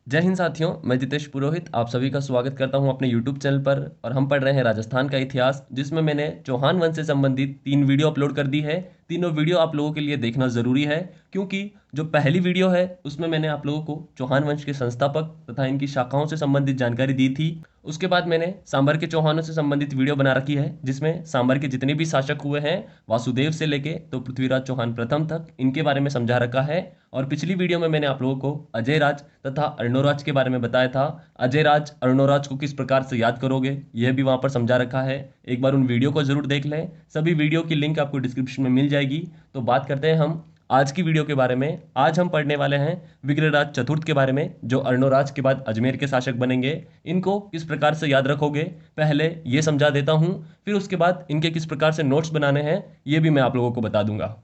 जय हिंद साथियों, मैं जितेश पुरोहित आप सभी का स्वागत करता हूं अपने YouTube चैनल पर। और हम पढ़ रहे हैं राजस्थान का इतिहास, जिसमें मैंने चौहान वंश से संबंधित 3 वीडियो अपलोड कर दी है। तीनों वीडियो आप लोगों के लिए देखना जरूरी है, क्योंकि जो पहली वीडियो है उसमें मैंने आप लोगों को चौहान वंश के संस्थापक तथा इनकी शाखाओं से संबंधित जानकारी दी थी। उसके बाद मैंने सांबर के चौहानों से संबंधित वीडियो बना रखी है, जिसमें सांबर के जितने भी शासक हुए हैं वासुदेव से लेके तो पृथ्वीराज चौहान प्रथम तक इनके बारे में समझा रखा है। और पिछली वीडियो में मैंने आप लोगों को अजय राज तथा अर्णोराज के बारे में बताया था। अजय राज अर्णोराज को किस प्रकार से याद करोगे यह भी वहां पर समझा रखा है। एक बार उन वीडियो को जरूर देख लें, सभी वीडियो की लिंक आपको डिस्क्रिप्शन में मिल जाएगी। तो बात करते हैं हम आज की वीडियो के बारे में। आज हम पढ़ने वाले हैं विग्रहराज चतुर्थ के बारे में, जो अर्णोराज के बाद अजमेर के शासक बनेंगे। इनको किस प्रकार से याद रखोगे पहले ये समझा देता हूं, फिर उसके बाद इनके किस प्रकार से नोट्स बनाने हैं ये भी मैं आप लोगों को बता दूंगा।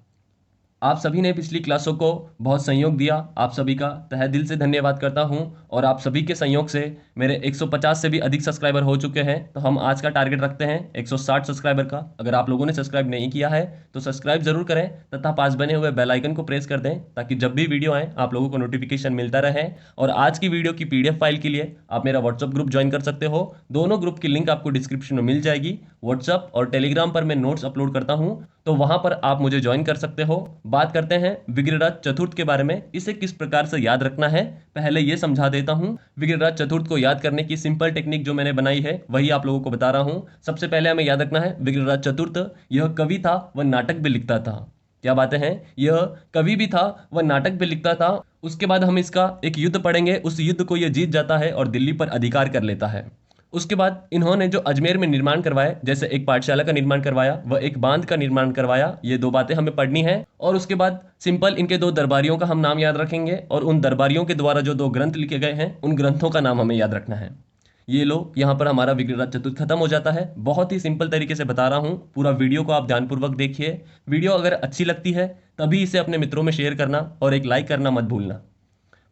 आप सभी ने पिछली क्लासों को बहुत सहयोग दिया, आप सभी का तहे दिल से धन्यवाद करता हूं। और आप सभी के सहयोग से मेरे 150 से भी अधिक सब्सक्राइबर हो चुके हैं। तो हम आज का टारगेट रखते हैं 160 सब्सक्राइबर का। अगर आप लोगों ने सब्सक्राइब नहीं किया है तो सब्सक्राइब जरूर करें तथा पास बने हुए बेल आइकन को प्रेस कर दें, ताकि जब भी वीडियो आए आप लोगों को नोटिफिकेशन मिलता रहे। और आज की वीडियो की PDF फाइल के लिए आप मेरा व्हाट्सअप ग्रुप ज्वाइन कर सकते हो। दोनों ग्रुप की लिंक आपको डिस्क्रिप्शन में मिल जाएगी। व्हाट्सअप और टेलीग्राम पर मैं नोट्स अपलोड करता हूं, तो वहां पर आप मुझे ज्वाइन कर सकते हो। बात करते हैं विग्रहराज चतुर्थ के बारे में, इसे किस प्रकार से याद रखना है पहले ये समझा देता हूं। विग्रहराज चतुर्थ को याद करने की सिंपल टेक्निक जो मैंने बनाई है वही आप लोगों को बता रहा हूं। सबसे पहले हमें याद रखना है विग्रहराज चतुर्थ यह कवि था, वह नाटक भी लिखता था। क्या बातें हैं, यह कवि भी था, वह नाटक भी लिखता था। उसके बाद हम इसका एक युद्ध पढ़ेंगे, उस युद्ध को यह जीत जाता है और दिल्ली पर अधिकार कर लेता है। उसके बाद इन्होंने जो अजमेर में निर्माण करवाया, जैसे एक पाठशाला का निर्माण करवाया, वह एक बांध का निर्माण करवाया। ये 2 बातें हमें पढ़नी है। और उसके बाद सिंपल इनके 2 दरबारियों का हम नाम याद रखेंगे, और उन दरबारियों के द्वारा जो 2 ग्रंथ लिखे गए हैं उन ग्रंथों का नाम हमें याद रखना है। ये लो, यहाँ पर हमारा विग्रहराज चतुर्थ खत्म हो जाता है। बहुत ही सिंपल तरीके से बता रहा हूँ, पूरा वीडियो को आप ध्यानपूर्वक देखिए। वीडियो अगर अच्छी लगती है तभी इसे अपने मित्रों में शेयर करना और एक लाइक करना मत भूलना।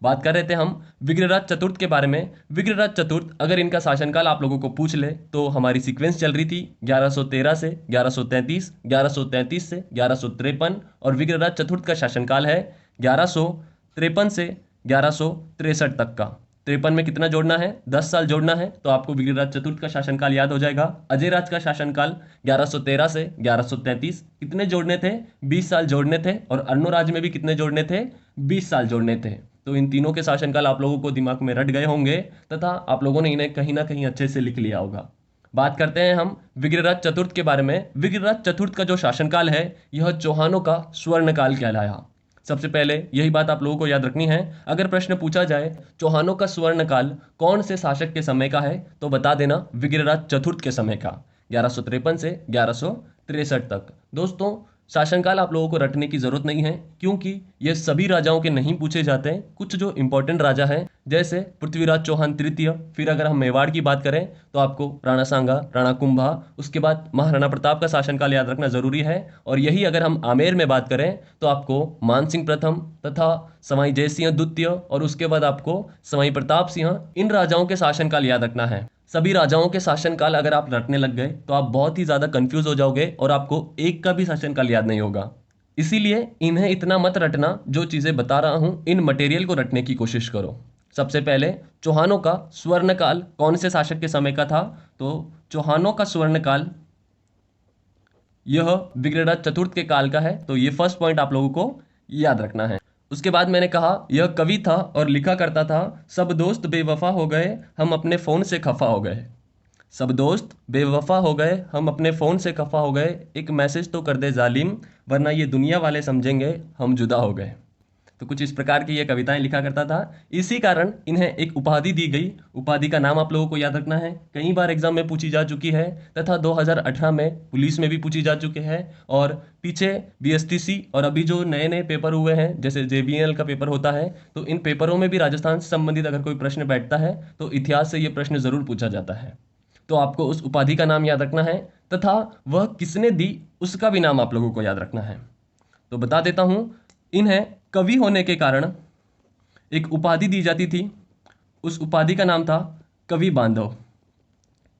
बात कर रहे थे हम विग्रहराज चतुर्थ के बारे में। विग्रहराज चतुर्थ अगर इनका शासनकाल आप लोगों को पूछ ले तो हमारी सीक्वेंस चल रही थी 1113 से 1133, 1133 से 1153, और विग्रहराज चतुर्थ का शासनकाल है 1153 से 1163 तक का। 53 में कितना जोड़ना है, 10 साल जोड़ना है, तो आपको विग्रहराज चतुर्थ का शासनकाल याद हो जाएगा। अजय राज का शासनकाल 1113 से 1133, कितने जोड़ने थे, 20 साल जोड़ने थे। और अर्णोराज में भी कितने जोड़ने थे, 20 साल जोड़ने थे। तो इन तीनों के शासनकाल आप लोगों को दिमाग में रट गए होंगे तथा आप लोगों ने इन्हें कहीं ना कहीं अच्छे से लिख लिया होगा। बात करते हैं हम विग्रहराज चतुर्थ के बारे में। विग्रहराज चतुर्थ का जो शासनकाल है यह चौहानों का स्वर्णकाल कहलाया। सबसे पहले यही बात आप लोगों को याद रखनी है। अगर प्रश्न पूछा जाए चौहानों का स्वर्णकाल कौन से शासक के समय का है, तो बता देना विग्रहराज चतुर्थ के समय का, 1153 से 1163 तक। दोस्तों, शासनकाल आप लोगों को रटने की जरूरत नहीं है, क्योंकि ये सभी राजाओं के नहीं पूछे जाते हैं। कुछ जो इंपॉर्टेंट राजा हैं जैसे पृथ्वीराज चौहान तृतीय, फिर अगर हम मेवाड़ की बात करें तो आपको राणा सांगा, राणा कुंभा, उसके बाद महाराणा प्रताप का शासनकाल याद रखना जरूरी है। और यही अगर हम आमेर में बात करें तो आपको मानसिंह प्रथम तथा सवाई जयसिंह द्वितीय, और उसके बाद आपको सवाई प्रताप सिंह, इन राजाओं के शासनकाल याद रखना है। सभी राजाओं के शासनकाल अगर आप रटने लग गए तो आप बहुत ही ज्यादा कंफ्यूज हो जाओगे और आपको एक का भी शासनकाल याद नहीं होगा। इसीलिए इन्हें इतना मत रटना, जो चीजें बता रहा हूं इन मटेरियल को रटने की कोशिश करो। सबसे पहले चौहानों का स्वर्णकाल कौन से शासक के समय का था, तो चौहानों का स्वर्णकाल यह विग्रहराज चतुर्थ के काल का है। तो ये फर्स्ट पॉइंट आप लोगों को याद रखना है। उसके बाद मैंने कहा यह कवि था और लिखा करता था, सब दोस्त बेवफा हो गए हम अपने फोन से खफा हो गए। सब दोस्त बेवफा हो गए हम अपने फोन से खफा हो गए, एक मैसेज तो कर दे जालिम, वरना ये दुनिया वाले समझेंगे हम जुदा हो गए। तो कुछ इस प्रकार की ये कविताएं लिखा करता था। इसी कारण इन्हें एक उपाधि दी गई। उपाधि का नाम आप लोगों को याद रखना है, कई बार एग्जाम में पूछी जा चुकी है तथा 2018 में पुलिस में भी पूछी जा चुकी है। और पीछे BSTC और अभी जो नए नए पेपर हुए हैं जैसे JBNL का पेपर होता है, तो इन पेपरों में भी राजस्थान से संबंधित अगर कोई प्रश्न बैठता है तो इतिहास से ये प्रश्न जरूर पूछा जाता है। तो आपको उस उपाधि का नाम याद रखना है तथा वह किसने दी उसका भी नाम आप लोगों को याद रखना है। तो बता देता हूं, इन्हें कवि होने के कारण एक उपाधि दी जाती थी। उस उपाधि का नाम था कवि बांधव।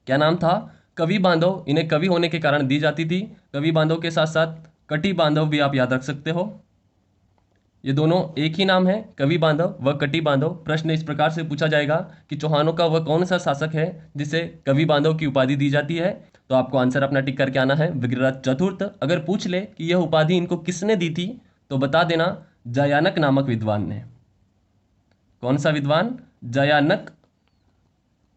क्या नाम था, कवि बांधव। इन्हें कवि होने के कारण दी जाती थी। कवि बांधव के साथ साथ कटी बांधव भी आप याद रख सकते हो। ये दोनों एक ही नाम है, कवि बांधव व कटी बांधव। प्रश्न इस प्रकार से पूछा जाएगा कि चौहानों का वह कौन सा शासक है जिसे कवि बांधव की उपाधि दी जाती है। तो आपको आंसर अपना टिक करके आना है विग्रहराज चतुर्थ। अगर पूछ ले कि यह उपाधि इनको किसने दी थी तो बता देना जयानक नामक विद्वान ने। कौन सा विद्वान? जयानक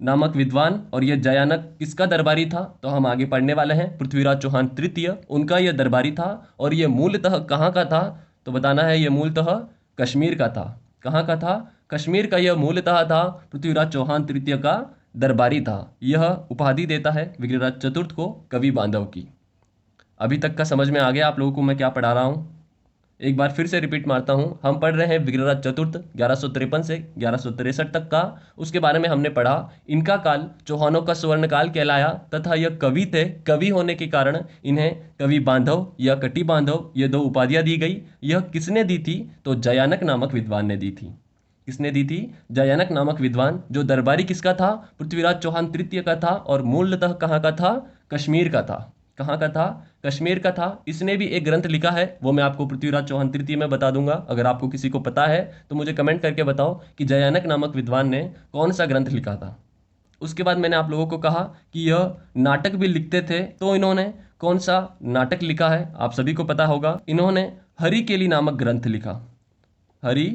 नामक विद्वान। और यह जयानक किसका दरबारी था? तो हम आगे पढ़ने वाले हैं। पृथ्वीराज चौहान तृतीय उनका यह दरबारी था। और यह मूलतः कहाँ का था? तो बताना है यह मूलतः कश्मीर का था। कहाँ का था? कश्मीर का यह मूलतः था। पृथ्वीराज चौहान तृतीय का दरबारी था। यह उपाधि देता है विग्रहराज चतुर्थ को कवि बांधव की। अभी तक का समझ में आ गया आप लोगों को मैं क्या पढ़ा रहा हूँ? एक बार फिर से रिपीट मारता हूं। हम पढ़ रहे हैं विग्रहराज चतुर्थ 1153 से 1163 तक का। उसके बारे में हमने पढ़ा इनका काल चौहानों का स्वर्ण काल कहलाया तथा यह कवि थे। कवि होने के कारण इन्हें कवि बांधव या कटी बांधव ये दो उपाधियां दी गई। यह किसने दी थी? तो जयानक नामक विद्वान ने दी थी। किसने दी थी? जयानक नामक विद्वान। जो दरबारी किसका था? पृथ्वीराज चौहान तृतीय का था। और मूलतः कहाँ का था? कश्मीर का था। कहाँ का था? कश्मीर का था। इसने भी एक ग्रंथ लिखा है, वो मैं आपको पृथ्वीराज चौहान तृतीय में बता दूंगा। अगर आपको किसी को पता है तो मुझे कमेंट करके बताओ कि जयानक नामक विद्वान ने कौन सा ग्रंथ लिखा था। उसके बाद मैंने आप लोगों को कहा कि यह नाटक भी लिखते थे। तो इन्होंने कौन सा नाटक लिखा है? आप सभी को पता होगा। इन्होंने हरि केली नामक ग्रंथ लिखा। हरि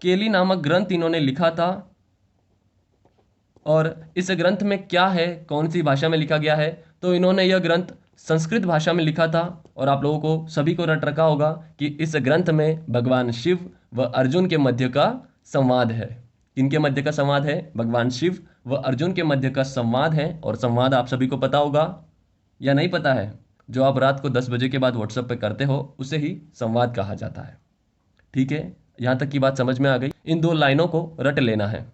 केली नामक ग्रंथ इन्होंने लिखा था। और इस ग्रंथ में क्या है, कौन सी भाषा में लिखा गया है? तो इन्होंने यह ग्रंथ संस्कृत भाषा में लिखा था। और आप लोगों को सभी को रट रखा होगा कि इस ग्रंथ में भगवान शिव व अर्जुन के मध्य का संवाद है। किनके मध्य का संवाद है? भगवान शिव व अर्जुन के मध्य का संवाद है। और संवाद आप सभी को पता होगा या नहीं पता है? जो आप रात को 10 बजे के बाद व्हाट्सएप पे करते हो उसे ही संवाद कहा जाता है। ठीक है, यहां तक की बात समझ में आ गई। इन दो लाइनों को रट लेना है।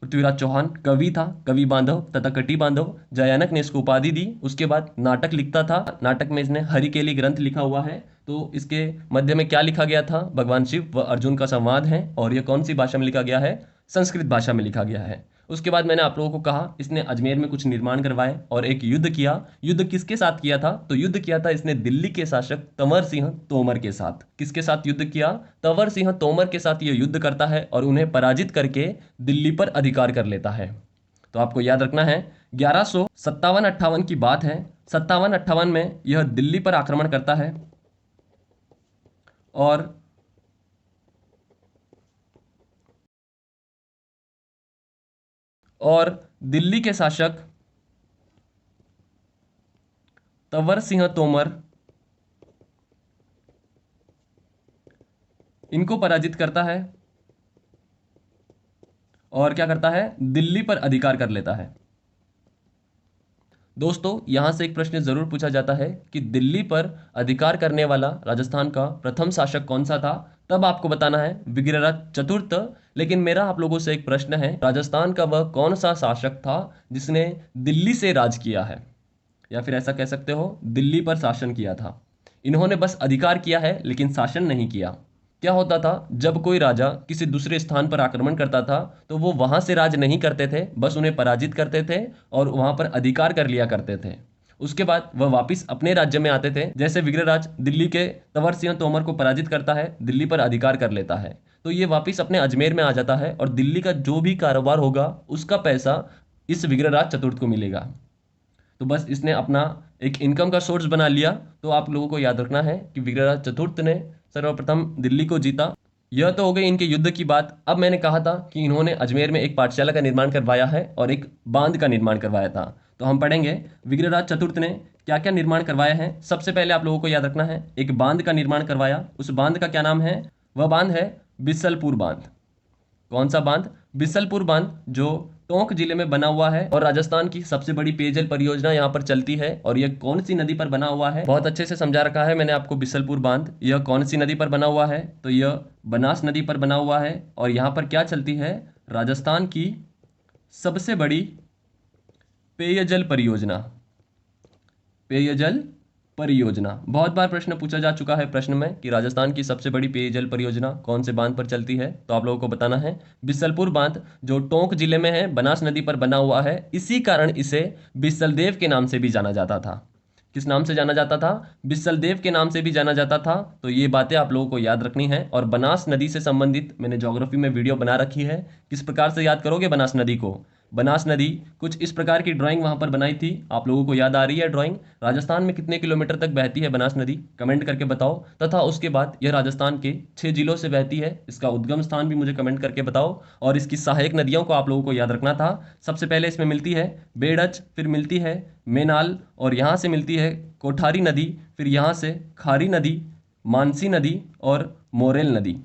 पृथ्वीराज चौहान कवि था, कवि बांधव तथा कटी बांधव। जयानक ने इसको उपाधि दी। उसके बाद नाटक लिखता था। नाटक में इसने हरिकेली ग्रंथ लिखा हुआ है। तो इसके मध्य में क्या लिखा गया था? भगवान शिव व अर्जुन का संवाद है। और यह कौन सी भाषा में लिखा गया है? संस्कृत भाषा में लिखा गया है। उसके बाद मैंने आप लोगों को कहा इसने अजमेर में कुछ निर्माण करवाए और एक युद्ध किया। युद्ध किसके साथ किया था? तो युद्ध किया था इसने दिल्ली के शासक तंवर सिंह तोमर के साथ। किसके साथ युद्ध किया? तंवर सिंह तोमर के साथ यह युद्ध करता है और उन्हें पराजित करके दिल्ली पर अधिकार कर लेता है। तो आपको याद रखना है 1157-58 की बात है। 57-58 में यह दिल्ली पर आक्रमण करता है। और दिल्ली के शासक तंवर सिंह तोमर इनको पराजित करता है और क्या करता है? दिल्ली पर अधिकार कर लेता है। दोस्तों यहां से एक प्रश्न जरूर पूछा जाता है कि दिल्ली पर अधिकार करने वाला राजस्थान का प्रथम शासक कौन सा था? तब आपको बताना है विग्रहराज चतुर्थ। लेकिन मेरा आप लोगों से एक प्रश्न है, राजस्थान का वह कौन सा शासक था जिसने दिल्ली से राज किया है? या फिर ऐसा कह सकते हो दिल्ली पर शासन किया था। इन्होंने बस अधिकार किया है लेकिन शासन नहीं किया। क्या होता था जब कोई राजा किसी दूसरे स्थान पर आक्रमण करता था तो वो वहां से राज नहीं करते थे, बस उन्हें पराजित करते थे और वहां पर अधिकार कर लिया करते थे। उसके बाद वह वापिस अपने राज्य में आते थे। जैसे विग्रहराज दिल्ली के तंवर सिंह तोमर को पराजित करता है, दिल्ली पर अधिकार कर लेता है, तो ये वापिस अपने अजमेर में आ जाता है और दिल्ली का जो भी कारोबार होगा उसका पैसा इस विग्रहराज चतुर्थ को मिलेगा। तो बस इसने अपना एक इनकम का सोर्स बना लिया। तो आप लोगों को याद रखना है कि विग्रहराज चतुर्थ ने सर्वप्रथम दिल्ली को जीता। यह तो हो गई इनके युद्ध की बात। अब मैंने कहा था कि इन्होंने अजमेर में एक पाठशाला का निर्माण करवाया है और एक बांध का निर्माण करवाया था। तो हम पढ़ेंगे विग्रहराज चतुर्थ ने क्या क्या निर्माण करवाया है। सबसे पहले आप लोगों को याद रखना है एक बांध का निर्माण करवाया। उस बांध का क्या नाम है? वह बांध है बिसलपुर बांध। कौन सा बांध? बिसलपुर बांध, जो टोंक जिले में बना हुआ है और राजस्थान की सबसे बड़ी पेयजल परियोजना यहाँ पर चलती है। और यह कौन सी नदी पर बना हुआ है? बहुत अच्छे से समझा रखा है मैंने आपको बिसलपुर बांध। यह कौन सी नदी पर बना हुआ है? तो यह बनास नदी पर बना हुआ है। और यहाँ पर क्या चलती है? राजस्थान की सबसे बड़ी पेयजल परियोजना। पेयजल परियोजना बहुत बार प्रश्न पूछा जा चुका है प्रश्न में कि राजस्थान की सबसे बड़ी पेयजल परियोजना कौन से बांध पर चलती है। तो आप लोगों को बताना है बिसलपुर बांध, जो टोंक जिले में है, बनास नदी पर बना हुआ है। इसी कारण इसे बिसलदेव के नाम से भी जाना जाता था। किस नाम से जाना जाता था? बिसलदेव के नाम से भी जाना जाता था। तो ये बातें आप लोगों को याद रखनी है। और बनास नदी से संबंधित मैंने ज्योग्राफी में वीडियो बना रखी है। किस प्रकार से याद करोगे बनास नदी को? बनास नदी कुछ इस प्रकार की ड्राइंग वहां पर बनाई थी। आप लोगों को याद आ रही है ड्राइंग? राजस्थान में कितने किलोमीटर तक बहती है बनास नदी? कमेंट करके बताओ। तथा उसके बाद यह राजस्थान के 6 जिलों से बहती है। इसका उद्गम स्थान भी मुझे कमेंट करके बताओ। और इसकी सहायक नदियों को आप लोगों को याद रखना था। सबसे पहले इसमें मिलती है बेड़च, फिर मिलती है मेनाल, और यहाँ से मिलती है कोठारी नदी, फिर यहाँ से खारी नदी, मानसी नदी और मोरेल नदी।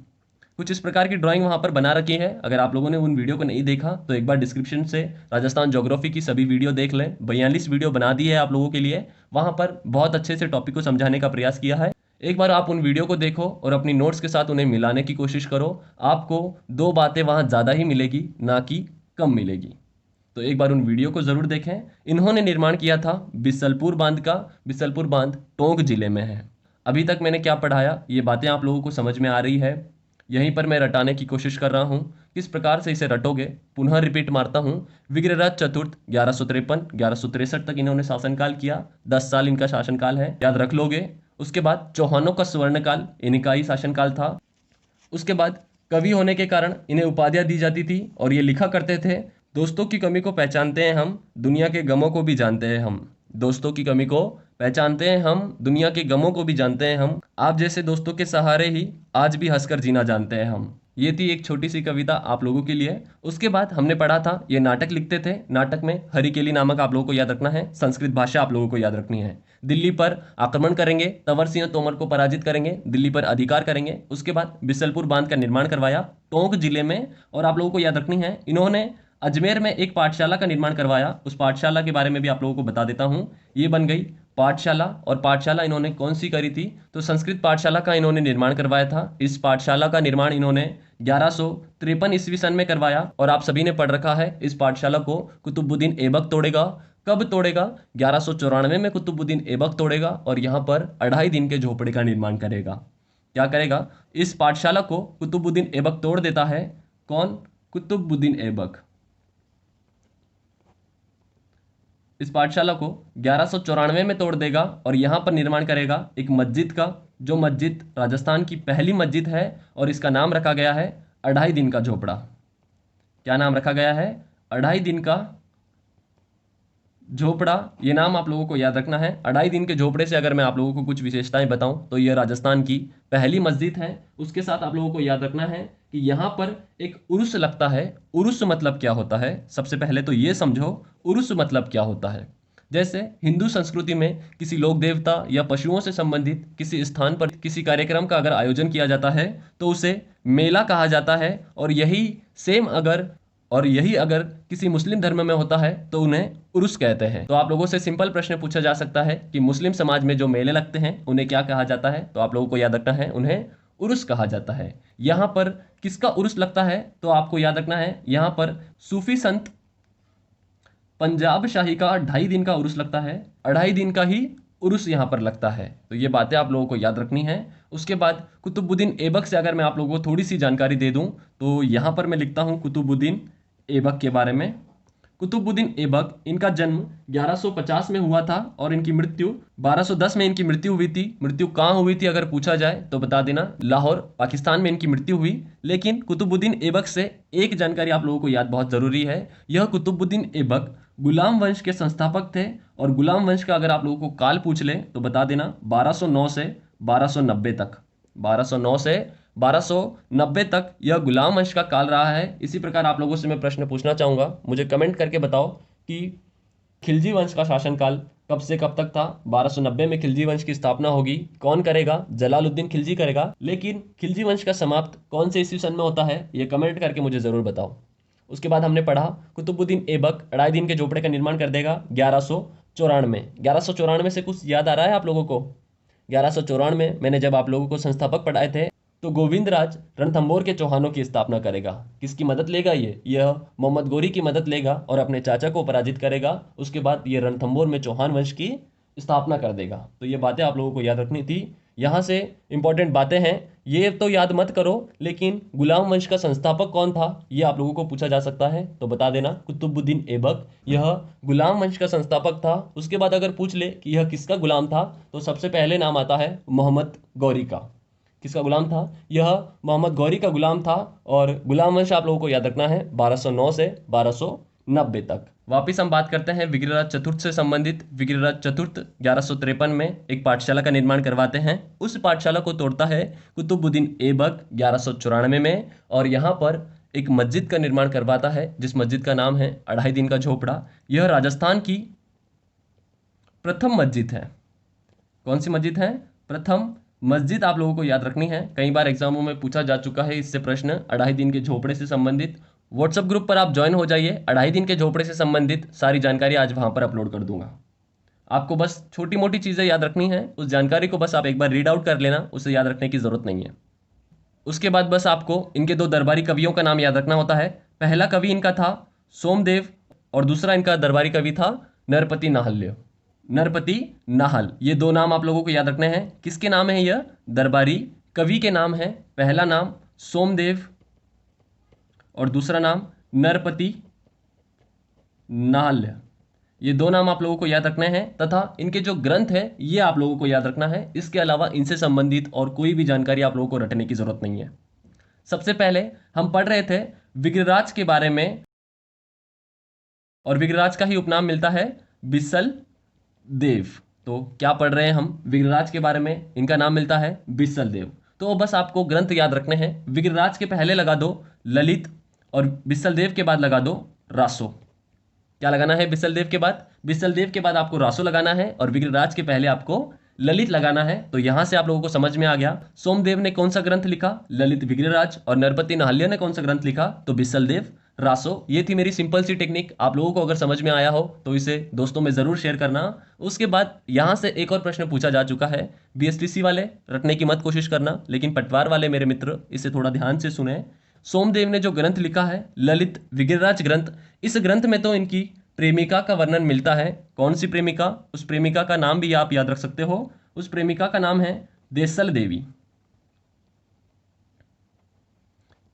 कुछ इस प्रकार की ड्राइंग वहां पर बना रखी है। अगर आप लोगों ने उन वीडियो को नहीं देखा तो एक बार डिस्क्रिप्शन से राजस्थान ज्योग्राफी की सभी वीडियो देख लें। 42 वीडियो बना दी है आप लोगों के लिए। वहां पर बहुत अच्छे से टॉपिक को समझाने का प्रयास किया है। एक बार आप उन वीडियो को देखो और अपनी नोट्स के साथ उन्हें मिलाने की कोशिश करो। आपको दो बातें वहां ज़्यादा ही मिलेगी, ना कि कम मिलेगी। तो एक बार उन वीडियो को जरूर देखें। इन्होंने निर्माण किया था बिसलपुर बांध का। बिसलपुर बांध टोंक जिले में है। अभी तक मैंने क्या पढ़ाया, ये बातें आप लोगों को समझ में आ रही है? यहीं पर मैं रटाने की कोशिश कर रहा हूं। किस प्रकार से इसे रटोगे, पुनः रिपीट मारता हूं। विग्रहराज चतुर्थ 1153-1163 तक इन्होंने शासनकाल किया। 10 साल इनका शासनकाल है, याद रख लोगे। उसके बाद चौहानों का स्वर्णकाल, इनका ही शासनकाल था। उसके बाद कवि होने के कारण इन्हें उपाधियां दी जाती थी और ये लिखा करते थे, दोस्तों की कमी को पहचानते हैं हम, दुनिया के गमों को भी जानते हैं हम। दोस्तों की कमी को पहचानते हैं हम, दुनिया के गमों को भी जानते हैं हम। आप जैसे दोस्तों के सहारे ही आज भी हंसकर जीना जानते हैं हम। ये थी एक छोटी सी कविता आप लोगों के लिए। उसके बाद हमने पढ़ा था ये नाटक लिखते थे। नाटक में हरिकेली नामक आप लोगों को याद रखना है। संस्कृत भाषा आप लोगों को याद रखनी है। दिल्ली पर आक्रमण करेंगे, तंवर सिंह तोमर को पराजित करेंगे, दिल्ली पर अधिकार करेंगे। उसके बाद बिसलपुर बांध का निर्माण करवाया टोंक जिले में। और आप लोगों को याद रखनी है, इन्होंने अजमेर में एक पाठशाला का निर्माण करवाया। उस पाठशाला के बारे में भी आप लोगों को बता देता हूं। ये बन गई पाठशाला। और पाठशाला इन्होंने कौन सी करी थी? तो संस्कृत पाठशाला का इन्होंने निर्माण करवाया था। इस पाठशाला का निर्माण इन्होंने 1153 ईस्वी सन में करवाया। और आप सभी ने पढ़ रखा है, इस पाठशाला को कुतुबुद्दीन ऐबक तोड़ेगा। कब तोड़ेगा? 1194 में कुतुबुद्दीन ऐबक तोड़ेगा और यहाँ पर 2.5 दिन के झोपड़े का निर्माण करेगा। क्या करेगा? इस पाठशाला को कुतुबुद्दीन ऐबक तोड़ देता है। कौन? कुतुबुद्दीन ऐबक। इस पाठशाला को 1194 में तोड़ देगा और यहाँ पर निर्माण करेगा एक मस्जिद का, जो मस्जिद राजस्थान की पहली मस्जिद है। और इसका नाम रखा गया है 2.5 दिन का झोपड़ा। क्या नाम रखा गया है? 2.5 दिन का झोपड़ा। ये नाम आप लोगों को याद रखना है। 2.5 दिन के झोपड़े से अगर मैं आप लोगों को कुछ विशेषताएं बताऊं तो यह राजस्थान की पहली मस्जिद है। उसके साथ आप लोगों को याद रखना है कि यहाँ पर एक उर्स लगता है। उर्स मतलब क्या होता है? सबसे पहले तो ये समझो उर्स मतलब क्या होता है। जैसे हिंदू संस्कृति में किसी लोक देवता या पशुओं से संबंधित किसी स्थान पर किसी कार्यक्रम का अगर आयोजन किया जाता है तो उसे मेला कहा जाता है। और यही अगर किसी मुस्लिम धर्म में होता है तो उन्हें उर्स कहते हैं। तो आप लोगों से सिंपल प्रश्न पूछा जा सकता है कि मुस्लिम समाज में जो मेले लगते हैं उन्हें क्या कहा जाता है? तो आप लोगों को याद रखना है, उन्हें उर्स कहा जाता है। यहाँ पर किसका उर्स लगता है? तो आपको याद रखना है, यहाँ पर सूफी संत पंजाब शाही का 2.5 दिन का उर्स लगता है। 2.5 दिन का ही उर्स यहाँ पर लगता है। तो ये बातें आप लोगों को याद रखनी है। उसके बाद कुतुबुद्दीन ऐबक से अगर मैं आप लोगों को थोड़ी सी जानकारी दे दूं तो यहाँ पर मैं लिखता हूँ कुतुबुद्दीन ऐबक के बारे में। कुतुबुद्दीन ऐबक, इनका जन्म 1150 में हुआ था और इनकी मृत्यु 1210 में इनकी मृत्यु हुई थी। मृत्यु कहाँ हुई थी अगर पूछा जाए तो बता देना, लाहौर पाकिस्तान में इनकी मृत्यु हुई। लेकिन कुतुबुद्दीन ऐबक से एक जानकारी आप लोगों को याद बहुत जरूरी है। यह कुतुबुद्दीन ऐबक गुलाम वंश के संस्थापक थे। और गुलाम वंश का अगर आप लोगों को काल पूछ ले तो बता देना 1209 से 1290 तक। 1209 से 1290 तक यह गुलाम वंश का काल रहा है। इसी प्रकार आप लोगों से मैं प्रश्न पूछना चाहूंगा, मुझे कमेंट करके बताओ कि खिलजी वंश का शासनकाल कब से कब तक था? 1290 में खिलजी वंश की स्थापना होगी। कौन करेगा? जलालुद्दीन खिलजी करेगा। लेकिन खिलजी वंश का समाप्त कौन से ईस्वी सन में होता है? ये कमेंट करके मुझे जरूर बताओ। उसके बाद हमने पढ़ा कुतुबुद्दीन ऐबक 2.5 दिन के झोपड़े का निर्माण कर देगा 1194। 1194 से कुछ याद आ रहा है आप लोगों को? 1194 में मैंने जब आप लोगों को संस्थापक पढ़ाए थे तो गोविंदराज रणथंभौर के चौहानों की स्थापना करेगा। किसकी मदद लेगा यह मोहम्मद गोरी की मदद लेगा और अपने चाचा को पराजित करेगा। उसके बाद ये रणथंभौर में चौहान वंश की स्थापना कर देगा। तो ये बातें आप लोगों को याद रखनी थी। यहाँ से इंपॉर्टेंट बातें हैं, ये तो याद मत करो, लेकिन गुलाम वंश का संस्थापक कौन था ये आप लोगों को पूछा जा सकता है, तो बता देना कुतुबुद्दीन ऐबक यह गुलाम वंश का संस्थापक था। उसके बाद अगर पूछ ले कि यह किसका गुलाम था, तो सबसे पहले नाम आता है मोहम्मद गौरी का। किसका गुलाम था? यह मोहम्मद गौरी का गुलाम था। और गुलाम वंश आप लोगों को याद रखना है 1209 से 1290 तक। वापिस हम बात करते हैं विग्रहराज चतुर्थ से संबंधित। विग्रहराज चतुर्थ 1153 में एक पाठशाला का निर्माण करवाते हैं। उस पाठशाला को तोड़ता है कुतुबुद्दीन ऐबक 1194 में, और यहाँ पर एक मस्जिद का निर्माण करवाता है जिस मस्जिद का नाम है अढ़ाई दिन का झोपड़ा। यह राजस्थान की प्रथम मस्जिद है। कौन सी मस्जिद है? प्रथम मस्जिद आप लोगों को याद रखनी है, कई बार एग्जामों में पूछा जा चुका है इससे प्रश्न अढ़ाई दिन के झोपड़े से संबंधित। व्हाट्सएप ग्रुप पर आप ज्वाइन हो जाइए, अढ़ाई दिन के झोपड़े से संबंधित सारी जानकारी आज वहां पर अपलोड कर दूंगा। आपको बस छोटी मोटी चीजें याद रखनी है, उस जानकारी को बस आप एक बार रीड आउट कर लेना, उसे याद रखने की जरूरत नहीं है। उसके बाद बस आपको इनके दो दरबारी कवियों का नाम याद रखना होता है। पहला कवि इनका था सोमदेव और दूसरा इनका दरबारी कवि था नरपति नाहल्य। नरपति नाहल, ये दो नाम आप लोगों को याद रखने हैं। किसके नाम है? यह दरबारी कवि के नाम है। पहला नाम सोमदेव और दूसरा नाम नरपति नाहल्य। ये दो नाम आप लोगों को याद रखने हैं, तथा इनके जो ग्रंथ है ये आप लोगों को याद रखना है। इसके अलावा इनसे संबंधित और कोई भी जानकारी आप लोगों को रटने की जरूरत नहीं है। सबसे पहले हम पढ़ रहे थे विग्रहराज के बारे में, और विग्रहराज का ही उपनाम मिलता है बिसल देव। तो क्या पढ़ रहे हैं हम? विग्रहराज के बारे में। इनका नाम मिलता है बिसल देव। तो बस आपको ग्रंथ याद रखने हैं। विग्रहराज के पहले लगा दो ललित, और बिसल देव के बाद लगा दो रासो। क्या लगाना है बिसल देव के बाद? बिसल देव के बाद आपको रासो लगाना है, और विग्रहराज के पहले आपको ललित लगाना है। तो यहां से आप लोगों को समझ में आ गया सोमदेव ने कौन सा ग्रंथ लिखा, ललित विग्रहराज, और नरपति नाहल्य ने कौन सा ग्रंथ लिखा, तो बिसल देव रासो। ये थी मेरी सिंपल सी टेक्निक। आप लोगों को अगर समझ में आया हो तो इसे दोस्तों में जरूर शेयर करना। उसके बाद यहां से एक और प्रश्न पूछा जा चुका है, बीएसटीसी वाले रटने की मत कोशिश करना, लेकिन पटवार वाले मेरे मित्र इसे थोड़ा ध्यान से सुने। सोमदेव ने जो ग्रंथ लिखा है ललित विग्रहराज ग्रंथ, इस ग्रंथ में तो इनकी प्रेमिका का वर्णन मिलता है। कौन सी प्रेमिका? उस प्रेमिका का नाम भी आप याद रख सकते हो। उस प्रेमिका का नाम है देसल देवी।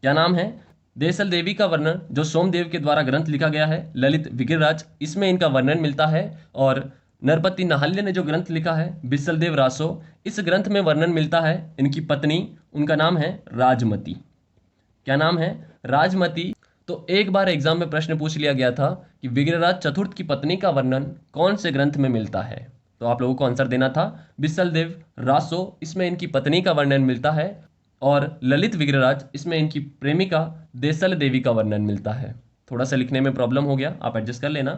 क्या नाम है? देसल देवी का वर्णन जो सोमदेव के द्वारा ग्रंथ लिखा गया है ललित विग्रहराज, इसमें इनका वर्णन मिलता है। और नरपति नाहल्य ने जो ग्रंथ लिखा है बिसल देव रासो, इस ग्रंथ में वर्णन मिलता है इनकी पत्नी, उनका नाम है राजमती। क्या नाम है? राजमती। तो एक बार एग्जाम में प्रश्न पूछ लिया गया था कि विग्रहराज चतुर्थ की पत्नी का वर्णन कौन से ग्रंथ में मिलता है, तो आप लोगों को आंसर देना था बिसल देव रासो, इसमें इनकी पत्नी का वर्णन मिलता है। और ललित विग्रहराज, इसमें इनकी प्रेमिका देसल देवी का वर्णन मिलता है। थोड़ा सा लिखने में प्रॉब्लम हो गया, आप एडजस्ट कर लेना।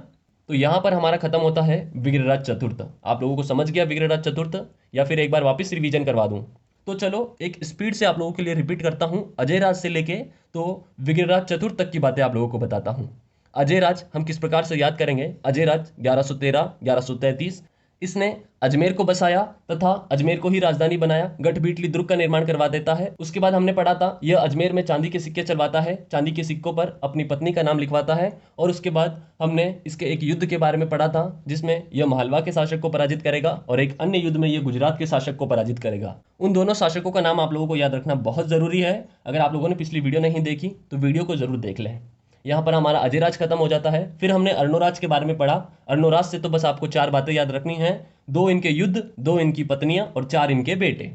तो यहां पर हमारा खत्म होता है विग्रहराज चतुर्थ। आप लोगों को समझ गया विग्रहराज चतुर्थ, या फिर एक बार वापस रिवीजन करवा दूं? तो चलो एक स्पीड से आप लोगों के लिए रिपीट करता हूं, अजय राज से लेके तो विग्रहराज चतुर्थ तक की बातें आप लोगों को बताता हूं। अजय राज हम किस प्रकार से याद करेंगे? अजय राज 1113 1133, इसने अजमेर को बसाया तथा अजमेर को ही राजधानी बनाया, गढ़बीटली दुर्ग का निर्माण करवा देता है। उसके बाद हमने पढ़ा था यह अजमेर में चांदी के सिक्के चलवाता है, चांदी के सिक्कों पर अपनी पत्नी का नाम लिखवाता है। और उसके बाद हमने इसके एक युद्ध के बारे में पढ़ा था जिसमें यह मालवा के शासक को पराजित करेगा, और एक अन्य युद्ध में यह गुजरात के शासक को पराजित करेगा। उन दोनों शासकों का नाम आप लोगों को याद रखना बहुत जरूरी है। अगर आप लोगों ने पिछली वीडियो नहीं देखी तो वीडियो को जरूर देख लें। यहाँ पर हमारा अजयराज खत्म हो जाता है। फिर हमने अर्णोराज के बारे में पढ़ा। अर्णोराज से तो बस आपको 4 बातें याद रखनी हैं, 2 इनके युद्ध, 2 इनकी पत्नियां और 4 इनके बेटे।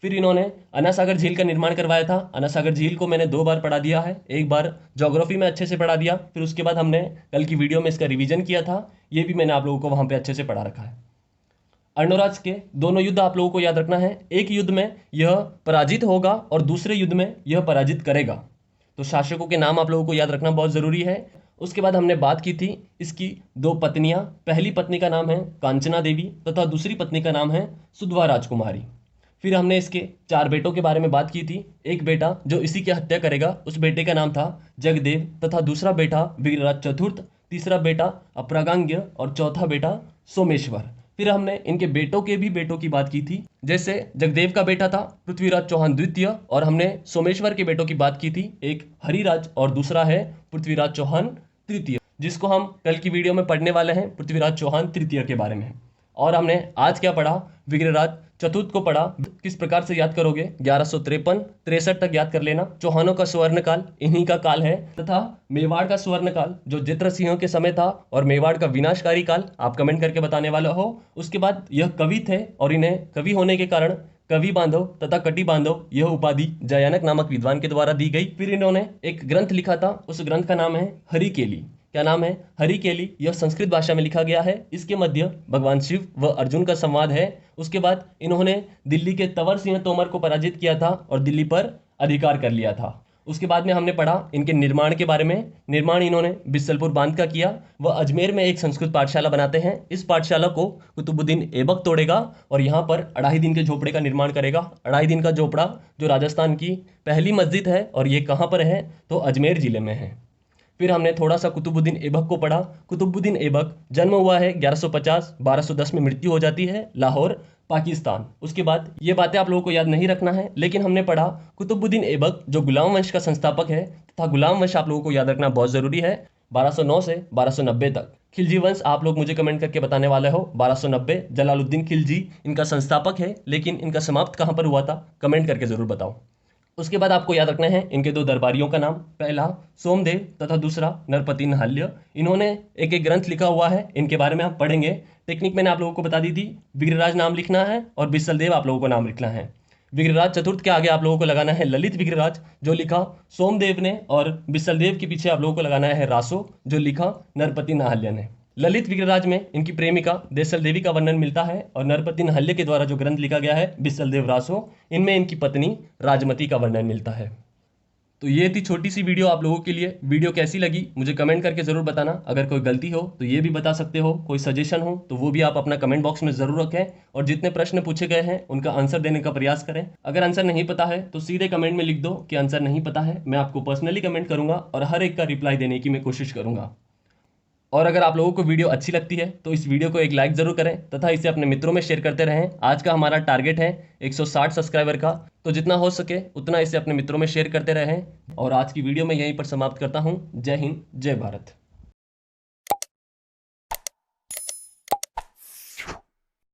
फिर इन्होंने अन्नासागर झील का निर्माण करवाया था। अन्नासागर झील को मैंने 2 बार पढ़ा दिया है, एक बार ज्योग्राफी में अच्छे से पढ़ा दिया, फिर उसके बाद हमने कल की वीडियो में इसका रिवीजन किया था, ये भी मैंने आप लोगों को वहां पर अच्छे से पढ़ा रखा है। अर्णोराज के दोनों युद्ध आप लोगों को याद रखना है। एक युद्ध में यह पराजित होगा और दूसरे युद्ध में यह पराजित करेगा। तो शासकों के नाम आप लोगों को याद रखना बहुत जरूरी है। उसके बाद हमने बात की थी इसकी 2 पत्नियां। पहली पत्नी का नाम है कांचना देवी तथा दूसरी पत्नी का नाम है सुधवा राजकुमारी। फिर हमने इसके 4 बेटों के बारे में बात की थी। एक बेटा जो इसी की हत्या करेगा, उस बेटे का नाम था जगदेव, तथा दूसरा बेटा विग्रहराज चतुर्थ, तीसरा बेटा अप्रागांग्य और चौथा बेटा सोमेश्वर। फिर हमने इनके बेटों के भी बेटों की बात की थी, जैसे जगदेव का बेटा था पृथ्वीराज चौहान द्वितीय, और हमने सोमेश्वर के बेटों की बात की थी, एक हरिराज और दूसरा है पृथ्वीराज चौहान तृतीय, जिसको हम कल की वीडियो में पढ़ने वाले हैं पृथ्वीराज चौहान तृतीय के बारे में। और हमने आज क्या पढ़ा? विग्रहराज चतुर्थ को पढ़ा, किस प्रकार से याद करोगे, 1153-63 तक याद कर लेना। चौहानों का स्वर्ण काल इन्हीं का काल है, तथा मेवाड़ का स्वर्ण काल जो जित्र सिंहों के समय था और मेवाड़ का विनाशकारी काल आप कमेंट करके बताने वाले हो। उसके बाद यह कवि थे और इन्हें कवि होने के कारण कवि बांधव तथा कटि बांधव यह उपाधि जयानक नामक विद्वान के द्वारा दी गई। फिर इन्होंने एक ग्रंथ लिखा था, उस ग्रंथ का नाम है हरिकेली। क्या नाम है? हरिकेली। यह संस्कृत भाषा में लिखा गया है। इसके मध्य भगवान शिव व अर्जुन का संवाद है। उसके बाद इन्होंने दिल्ली के तंवर सिंह तोमर को पराजित किया था और दिल्ली पर अधिकार कर लिया था। उसके बाद में हमने पढ़ा इनके निर्माण के बारे में। निर्माण इन्होंने बिसलपुर बांध का किया। वह अजमेर में एक संस्कृत पाठशाला बनाते हैं। इस पाठशाला को कुतुबुद्दीन ऐबक तोड़ेगा और यहाँ पर 2.5 दिन के झोपड़े का निर्माण करेगा। 2.5 दिन का झोपड़ा जो राजस्थान की पहली मस्जिद है, और ये कहाँ पर है तो अजमेर जिले में है। फिर हमने थोड़ा सा कुतुबुद्दीन ऐबक को पढ़ा। कुतुबुद्दीन ऐबक जन्म हुआ है 1150, 1210 में मृत्यु हो जाती है, लाहौर पाकिस्तान। उसके बाद ये बातें आप लोगों को याद नहीं रखना है, लेकिन हमने पढ़ा कुतुबुद्दीन ऐबक जो गुलाम वंश का संस्थापक है, तथा गुलाम वंश आप लोगों को याद रखना बहुत जरूरी है। 1209 से 1290 तक। खिलजी वंश आप लोग मुझे कमेंट करके बताने वाले हो। 1290 जलालुद्दीन खिलजी इनका संस्थापक है, लेकिन इनका समाप्त कहाँ पर हुआ था कमेंट करके जरूर बताओ। उसके बाद आपको याद रखना है इनके 2 दरबारियों का नाम, पहला सोमदेव तथा दूसरा नरपति नहल्य। इन्होंने एक एक ग्रंथ लिखा हुआ है, इनके बारे में आप पढ़ेंगे। टेक्निक मैंने आप लोगों को बता दी थी, विग्रहराज नाम लिखना है और बिसलदेव आप लोगों को नाम लिखना है। विग्रहराज चतुर्थ के आगे आप लोगों को लगाना है ललित विग्रहराज जो लिखा सोमदेव ने, और बिसलदेव के पीछे आप लोगों को लगाना है रासो जो लिखा नरपति नाहल्य ने। ललित विग्रहराज में इनकी प्रेमिका देसल देवी का वर्णन मिलता है, और नरपति नहल्य के द्वारा जो ग्रंथ लिखा गया है बिसलदेव रासो, इनमें इनकी पत्नी राजमती का वर्णन मिलता है। तो ये थी छोटी सी वीडियो आप लोगों के लिए। वीडियो कैसी लगी मुझे कमेंट करके जरूर बताना। अगर कोई गलती हो तो ये भी बता सकते हो, कोई सजेशन हो तो वो भी आप अपना कमेंट बॉक्स में जरूर रखें, और जितने प्रश्न पूछे गए हैं उनका आंसर देने का प्रयास करें। अगर आंसर नहीं पता है तो सीधे कमेंट में लिख दो कि आंसर नहीं पता है, मैं आपको पर्सनली कमेंट करूंगा और हर एक का रिप्लाई देने की मैं कोशिश करूंगा। और अगर आप लोगों को वीडियो अच्छी लगती है तो इस वीडियो को एक लाइक जरूर करें तथा इसे अपने मित्रों में शेयर करते रहें। आज का हमारा टारगेट है 160 सब्सक्राइबर का, तो जितना हो सके उतना इसे अपने मित्रों में शेयर करते रहें। और आज की वीडियो में यहीं पर समाप्त करता हूं। जय हिंद, जय भारत।